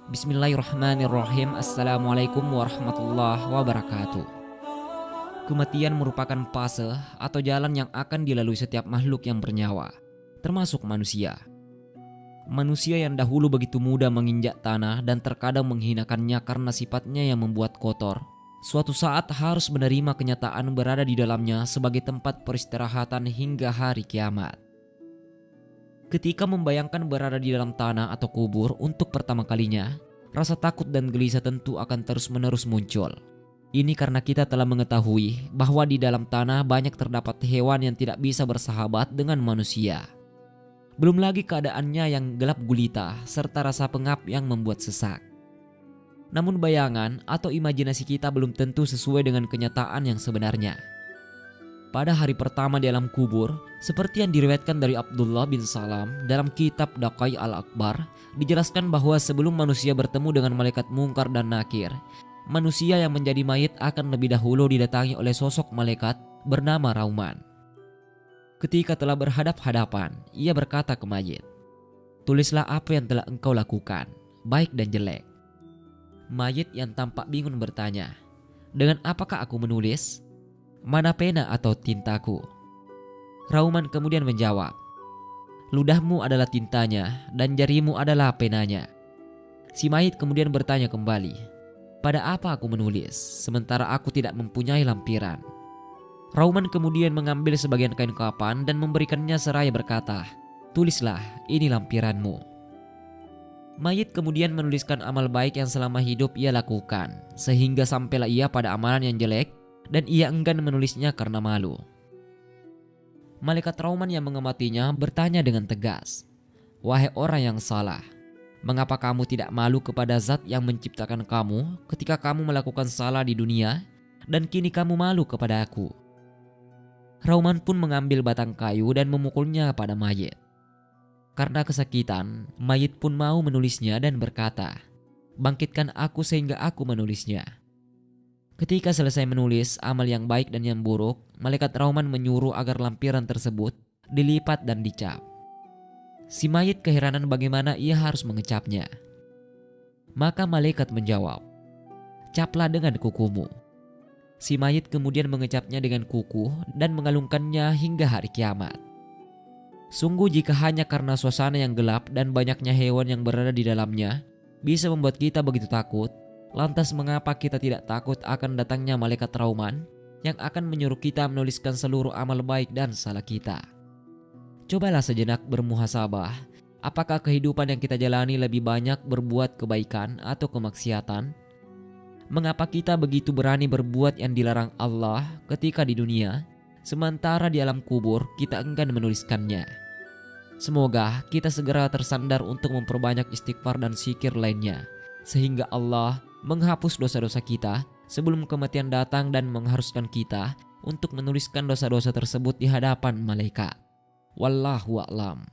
Bismillahirrahmanirrahim. Assalamualaikum warahmatullahi wabarakatuh. Kematian merupakan fase atau jalan yang akan dilalui setiap makhluk yang bernyawa, termasuk manusia. Manusia yang dahulu begitu mudah menginjak tanah dan terkadang menghinakannya karena sifatnya yang membuat kotor, suatu saat harus menerima kenyataan berada di dalamnya sebagai tempat peristirahatan hingga hari kiamat. Ketika membayangkan berada di dalam tanah atau kubur untuk pertama kalinya, rasa takut dan gelisah tentu akan terus-menerus muncul. Ini karena kita telah mengetahui bahwa di dalam tanah banyak terdapat hewan yang tidak bisa bersahabat dengan manusia. Belum lagi keadaannya yang gelap gulita serta rasa pengap yang membuat sesak. Namun bayangan atau imajinasi kita belum tentu sesuai dengan kenyataan yang sebenarnya. Pada hari pertama di alam kubur, seperti yang diriwayatkan dari Abdullah bin Salam dalam kitab Daqai al-Akbar, dijelaskan bahwa sebelum manusia bertemu dengan malaikat Mungkar dan Nakir, manusia yang menjadi mayit akan lebih dahulu didatangi oleh sosok malaikat bernama Rauman. Ketika telah berhadap-hadapan, ia berkata ke mayit, "Tulislah apa yang telah engkau lakukan, baik dan jelek." Mayit yang tampak bingung bertanya, "Dengan apakah aku menulis? Mana pena atau tintaku?" Rauman kemudian menjawab, "Ludahmu adalah tintanya dan jarimu adalah penanya." Si mayit kemudian bertanya kembali, "Pada apa aku menulis, sementara aku tidak mempunyai lampiran?" Rauman kemudian mengambil sebagian kain kapan dan memberikannya seraya berkata, "Tulislah, ini lampiranmu." Mayit kemudian menuliskan amal baik yang selama hidup ia lakukan, sehingga sampailah ia pada amalan yang jelek dan ia enggan menulisnya karena malu. Malaikat Rauman yang mengamatinya bertanya dengan tegas, "Wahai orang yang salah, mengapa kamu tidak malu kepada zat yang menciptakan kamu ketika kamu melakukan salah di dunia dan kini kamu malu kepada aku?" Rauman pun mengambil batang kayu dan memukulnya pada mayit. Karena kesakitan, mayit pun mau menulisnya dan berkata, "Bangkitkan aku sehingga aku menulisnya." Ketika selesai menulis amal yang baik dan yang buruk, malaikat Rauman menyuruh agar lampiran tersebut dilipat dan dicap. Si mayit keheranan bagaimana ia harus mengecapnya. Maka malaikat menjawab, "Caplah dengan kukumu." Si mayit kemudian mengecapnya dengan kuku dan mengalungkannya hingga hari kiamat. Sungguh jika hanya karena suasana yang gelap dan banyaknya hewan yang berada di dalamnya bisa membuat kita begitu takut, lantas mengapa kita tidak takut akan datangnya malaikat Rauman yang akan menyuruh kita menuliskan seluruh amal baik dan salah kita? Cobalah sejenak bermuhasabah, apakah kehidupan yang kita jalani lebih banyak berbuat kebaikan atau kemaksiatan? Mengapa kita begitu berani berbuat yang dilarang Allah ketika di dunia, sementara di alam kubur kita enggan menuliskannya? Semoga kita segera tersandar untuk memperbanyak istighfar dan zikir lainnya, sehingga Allah menghapus dosa-dosa kita sebelum kematian datang dan mengharuskan kita untuk menuliskan dosa-dosa tersebut di hadapan malaikat. Wallahu a'lam.